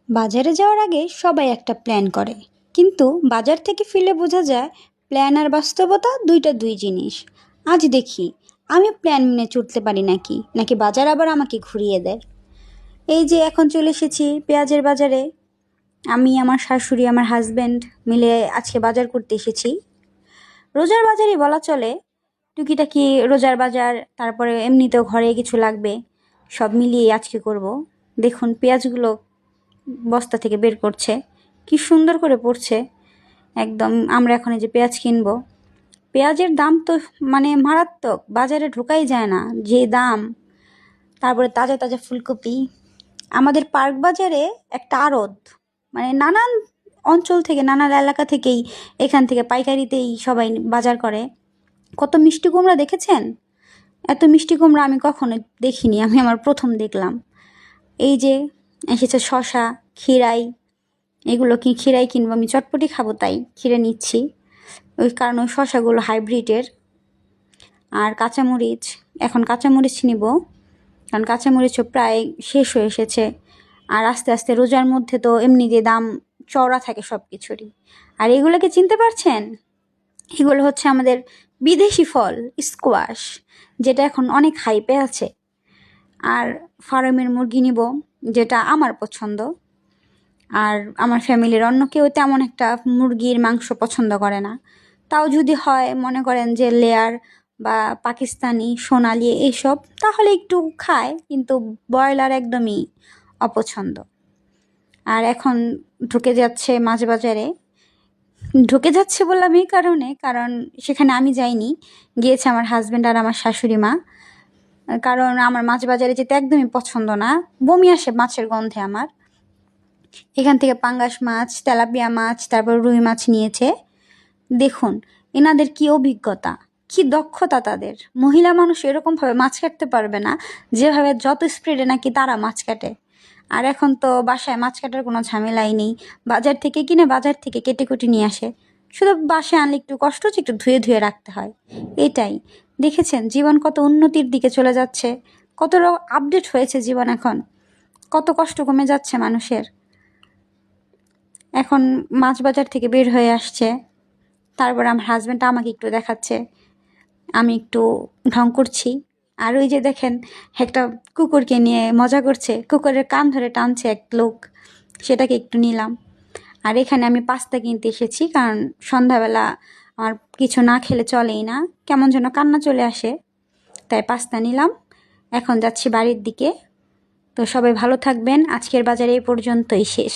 বাজারে যাওয়ার আগে সবাই একটা প্ল্যান করে, কিন্তু বাজার থেকে ফিরে বোঝা যায় প্ল্যান আর বাস্তবতা দুইটা দুই জিনিস। আজ দেখি আমি প্ল্যান মেনে চলতে পারি নাকি নাকি বাজার আবার আমাকে ঘুরিয়ে দেয়। এই যে এখন চলে এসেছি পেঁয়াজের বাজারে। আমি, আমার শাশুড়ি, আমার হাজব্যান্ড মিলে আজকে বাজার করতে এসেছি। রোজার বাজারই বলা চলে, টুকিটাকি রোজার বাজার, তারপরে এমনিতেও ঘরে কিছু লাগবে, সব মিলিয়ে আজকে করব। দেখুন পেঁয়াজগুলো বস্তা থেকে বের করছে, কি সুন্দর করে পড়ছে একদম। আমরা এখন এই যে পেঁয়াজ কিনবো, পেঁয়াজের দাম তো মানে মারাত্মক, বাজারে ঢোকাই যায় না যে দাম। তারপরে তাজা তাজা ফুলকপি। আমাদের পার্ক বাজারে একটা আড়ত, মানে নানান অঞ্চল থেকে, নানান এলাকা থেকেই এখান থেকে পাইকারিতেই সবাই বাজার করে। কত মিষ্টি কুমড়া দেখেছেন? এত মিষ্টি কুমড়া আমি কখনো দেখিনি, আমি আমার প্রথম দেখলাম। এই যে এসেছে শশা, খিরাই, এগুলো কি খিরাই কিনবো, আমি চটপটি খাবো তাই খিরে নিচ্ছি, ওই কারণ ওই শশাগুলো হাইব্রিডের। আর কাঁচামরিচ, এখন কাঁচামরিচ নিব, কারণ কাঁচামরিচও প্রায় শেষ হয়ে এসেছে। আর আস্তে আস্তে রোজার মধ্যে তো এমনি যে দাম চড়া থাকে সব কিছুরই। আর এগুলোকে চিনতে পারছেন? এগুলো হচ্ছে আমাদের বিদেশি ফল, স্কোয়াশ, যেটা এখন অনেক হাইপে আছে। আর ফার্মের মুরগি নিব, যেটা আমার পছন্দ। আর আমার ফ্যামিলির অন্য কেউ তেমন একটা মুরগির মাংস পছন্দ করে না, তাও যদি হয় মনে করেন যে লেয়ার বা পাকিস্তানি সোনালি এইসব তাহলে একটু খায়, কিন্তু ব্রয়লার একদমই অপছন্দ। আর এখন ঢুকে যাচ্ছে মাছ বাজারে। ঢুকে যাচ্ছে বললাম এই কারণে, কারণ সেখানে আমি যাইনি, গিয়েছে আমার হাজব্যান্ড আর আমার শাশুড়ি মা। কারণ আমার মাছ বাজারে যেতে একদমই পছন্দ না, বমি আসে মাছের গন্ধে আমার। এখান থেকে পাঙ্গাস মাছ, তেলাপিয়া মাছ, তারপর রুই মাছ নিয়েছে। দেখুন এনাদের কি অভিজ্ঞতা, কি দক্ষতা তাদের। মহিলা মানুষ এরকমভাবে মাছ কাটতে পারবে না যেভাবে, যত স্পিডে নাকি তারা মাছ কাটে। আর এখন তো বাসায় মাছ কাটার কোনো ঝামেলাই নেই, বাজার থেকে কিনে বাজার থেকে কেটে কুটে নিয়ে আসে। শুধু বাসায় আনলে একটু কষ্ট হচ্ছে, একটু ধুয়ে ধুয়ে রাখতে হয়, এটাই। দেখেছেন জীবন কত উন্নতির দিকে চলে যাচ্ছে, কত আপডেট হয়েছে জীবন এখন, কত কষ্ট কমে যাচ্ছে মানুষের। এখন মাছ বাজার থেকে বের হয়ে আসছে, তারপর আমার হাজব্যান্ড আমাকে একটু দেখাচ্ছে, আমি একটু ঢং করছি। আর ওই যে দেখেন একটা কুকুরকে নিয়ে মজা করছে, কুকুরের কান ধরে টানছে এক লোক, সেটাকে একটু নিলাম। আর এখানে আমি পাস্তা কিনতে এসেছি, কারণ সন্ধ্যাবেলা আমার কিছু না খেলে চলেই না, কেমন যেন কান্না চলে আসে, তাই পাস্তা নিলাম। এখন যাচ্ছি বাড়ির দিকে। তো সবাই ভালো থাকবেন, আজকের বাজারে এই পর্যন্তই শেষ।